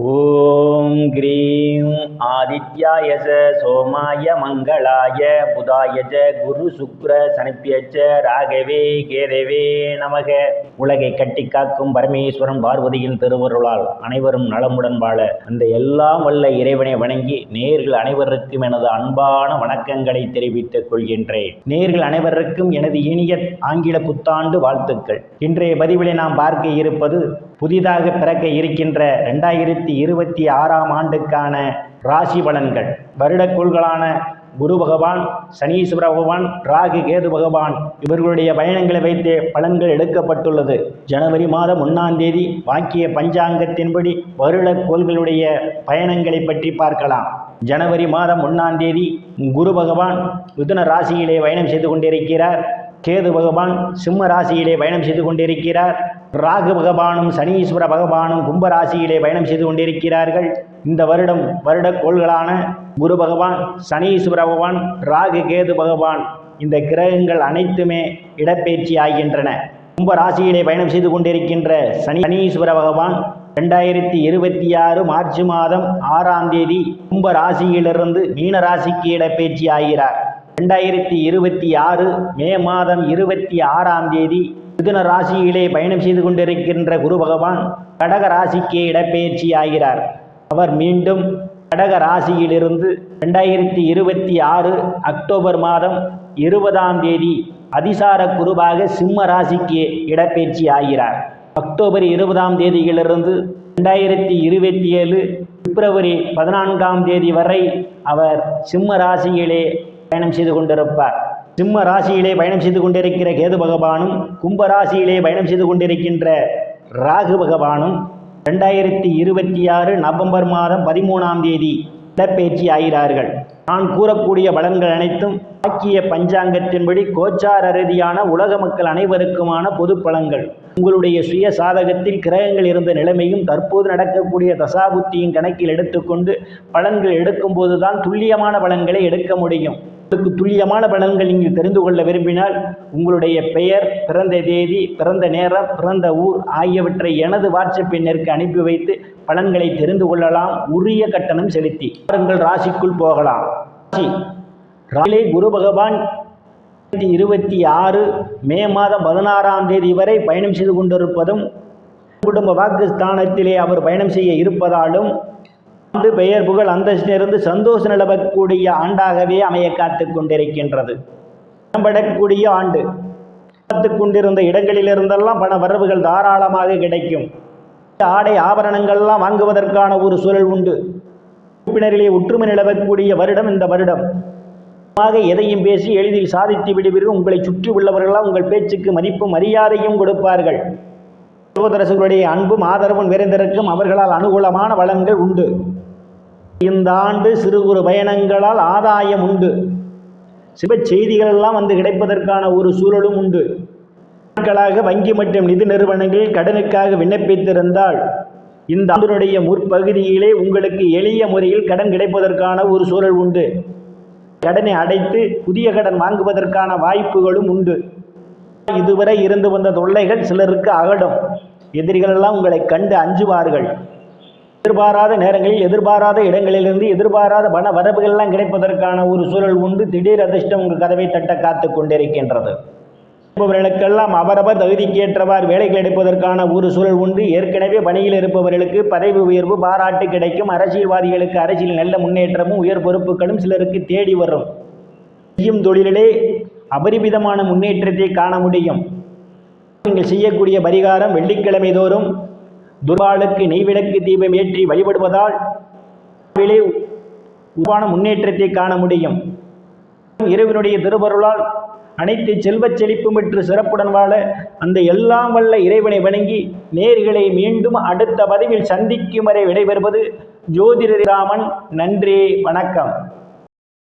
ஓம் cream ஆதித்யாய சோமாய மங்களாய புதாய குரு சுக்ர சனிப்பியச்ச ராகவே கேதவே நமக. உலகை கட்டி காக்கும் பரமேஸ்வரன் பார்வதியின் திருவருளால் அனைவரும் நலமுடன் வாழ அந்த எல்லாம் வல்ல இறைவனை வணங்கி நேர்கள் அனைவருக்கும் எனது அன்பான வணக்கங்களை தெரிவித்துக் கொள்கின்றேன். நேர்கள் அனைவருக்கும் எனது இனிய ஆங்கில புத்தாண்டு வாழ்த்துக்கள். இன்றைய பதிவிலே நாம் பார்க்க இருப்பது புதிதாக பிறக்க இருக்கின்ற 2026ஆம் ஆண்டுக்கான ராசி பலன்கள். வருடக்கோள்களான குரு பகவான், சனீஸ்வர பகவான், ராகு கேது பகவான் இவர்களுடைய பயணங்களை வைத்தே பலன்கள் எடுக்கப்பட்டுள்ளது. ஜனவரி மாதம் 1ஆம் தேதி வாக்கிய பஞ்சாங்கத்தின்படி வருடக்கோள்களுடைய பயணங்களை பற்றி பார்க்கலாம். ஜனவரி மாதம் 1ஆம் தேதி குரு பகவான் மிதுன ராசியிலே பயணம் செய்து கொண்டிருக்கிறார். கேது பகவான் சிம்ம ராசியிலே பயணம் செய்து கொண்டிருக்கிறார். ராகு பகவானும் சனீஸ்வர பகவானும் கும்பராசியிலே பயணம் செய்து கொண்டிருக்கிறார்கள். இந்த வருடக்கோள்களான குரு பகவான், சனீஸ்வர பகவான், ராகு கேது பகவான் இந்த கிரகங்கள் அனைத்துமே இடப்பெயர்ச்சி ஆகின்றன. கும்பராசியிலே பயணம் செய்து கொண்டிருக்கின்ற சனீஸ்வர பகவான் 2026 மார்ச் மாதம் 6ஆம் தேதி கும்பராசியிலிருந்து மீன ராசிக்கு இடப்பெயர்ச்சி ஆகிறார். 2026 மே மாதம் 26ஆம் தேதி மிதுன ராசியிலே பயணம் செய்து கொண்டிருக்கின்ற குரு பகவான் கடக ராசிக்கு இடப்பெயர்ச்சி ஆகிறார். அவர் மீண்டும் கடக ராசியிலிருந்து 2026 அக்டோபர் மாதம் 20ஆம் தேதி அதிசார குருவாக சிம்ம ராசிக்கு இடப்பெயர்ச்சி ஆகிறார். அக்டோபர் 20ஆம் தேதியிலிருந்து 2027 பிப்ரவரி 14ஆம் தேதி வரை அவர் சிம்ம ராசியிலே பயணம் செய்து கொண்டிருப்பார். சிம்ம ராசியிலே பயணம் செய்து கொண்டிருக்கிற கேது பகவானும் கும்பராசியிலே பயணம் செய்து கொண்டிருக்கின்ற ராகு பகவானும் 2026 நவம்பர் மாதம் 13ஆம் தேதி இடப்பெயர்ச்சி ஆகிறார்கள். நான் கூறக்கூடிய பலன்கள் அனைத்தும் வாக்கிய பஞ்சாங்கத்தின்படி கோச்சார ரீதியான உலக மக்கள் அனைவருக்குமான பொது பலன்கள். உங்களுடைய சுய சாதகத்தில் கிரகங்கள் இருந்த நிலைமையும் தற்போது நடக்கக்கூடிய தசாபுத்தியும் கணக்கில் எடுத்துக்கொண்டு பலன்கள் எடுக்கும் போதுதான் துல்லியமான பலன்களை எடுக்க முடியும். உங்களுக்கு துல்லியமான பலன்கள் நீங்கள் தெரிந்து கொள்ள விரும்பினால் உங்களுடைய பெயர், பிறந்த தேதி, பிறந்த நேரம், பிறந்த ஊர் ஆகியவற்றை எனது வாட்ஸ்அப் எண்ணிற்கு அனுப்பி வைத்து பலன்களை தெரிந்து கொள்ளலாம். உரிய கட்டணம் செலுத்தி உங்கள் ராசிக்குள் போகலாம். ராசியிலே குரு பகவான் 2026 மே மாதம் 16ஆம் தேதி வரை பயணம் செய்து கொண்டிருப்பதும் குடும்ப வாக்கு ஸ்தானத்திலே அவர் பயணம் செய்ய இருப்பதாலும் ஆண்டு பெயர் புகழ் அந்தஸ்திலிருந்து சந்தோஷம் நிலவக்கூடிய ஆண்டாகவே அமைய காத்து கொண்டிருக்கின்றது. படக்கூடிய ஆண்டு. பார்த்து கொண்டிருந்த இடங்களிலிருந்தெல்லாம் பண வரவுகள் தாராளமாக கிடைக்கும். ஆடை ஆபரணங்கள்லாம் வாங்குவதற்கான ஒரு சூழல் உண்டு. உறுப்பினரிலே ஒற்றுமை நிலவக்கூடிய வருடம் இந்த வருடம். எதையும் பேசி எளிதில் சாதித்து விடுவீர்கள். உங்களை சுற்றி உள்ளவர்களால் உங்கள் பேச்சுக்கு மதிப்பும் மரியாதையும் கொடுப்பார்கள். சகோதரர்களுடைய அன்பும் ஆதரவும் விரைந்திருக்கும். அவர்களால் அனுகூலமான பலன்கள் உண்டு. இந்த ஆண்டு சிறு குறு பயணங்களால் ஆதாயம் உண்டு. சிவ செய்திகள் எல்லாம் வந்து கிடைப்பதற்கான ஒரு சூழலும் உண்டு. நாட்களாக வங்கி மற்றும் நிதி நிறுவனங்களில் கடனுக்காக விண்ணப்பித்திருந்தால் இந்த ஆண்டினுடைய முற்பகுதியிலே உங்களுக்கு எளிய முறையில் கடன் கிடைப்பதற்கான ஒரு சூழல் உண்டு. கடனை அடைத்து புதிய கடன் வாங்குவதற்கான வாய்ப்புகளும் உண்டு. இதுவரை இருந்து வந்த தொல்லைகள் சிலருக்கு அகலும். எதிரிகளெல்லாம் உங்களை கண்டு அஞ்சுவார்கள். எதிர்பாராத நேரங்களில் எதிர்பாராத இடங்களிலிருந்து எதிர்பாராத பண வரவுகள்லாம் கிடைப்பதற்கான ஒரு சூழல் உண்டு. திடீர் அதிர்ஷ்டம் உங்கள் கதவை தட்ட காத்து கொண்டிருக்கின்றது. இருப்பவர்களுக்கெல்லாம் அவரவர் தகுதிக்கேற்றவாறு வேலைகள் எடுப்பதற்கான ஒரு சூழல் உண்டு. ஏற்கனவே பணியில் இருப்பவர்களுக்கு பதவி உயர்வு, பாராட்டு கிடைக்கும். அரசியல்வாதிகளுக்கு அரசியல் நல்ல முன்னேற்றமும் உயர் பொறுப்புகளும் சிலருக்கு தேடி வரும். செய்யும் தொழிலிலே அபரிமிதமான முன்னேற்றத்தை காண முடியும். நீங்கள் செய்யக்கூடிய பரிகாரம் வெள்ளிக்கிழமை தோறும் துர்வாளுக்கு நெய்விளக்கு தீபம் ஏற்றி வழிபடுவதால் உருவான முன்னேற்றத்தை காண முடியும். இறைவனுடைய திருவருளால் அனைத்து செல்வச் செழிப்பும் பெற்று சிறப்புடன் வாழ அந்த எல்லாம் வல்ல இறைவனை வணங்கி நேர்களை மீண்டும் அடுத்த பதிவில் சந்திக்கும் வரை விடைபெறுவது ஜோதிடர் ராமன். நன்றி, வணக்கம்.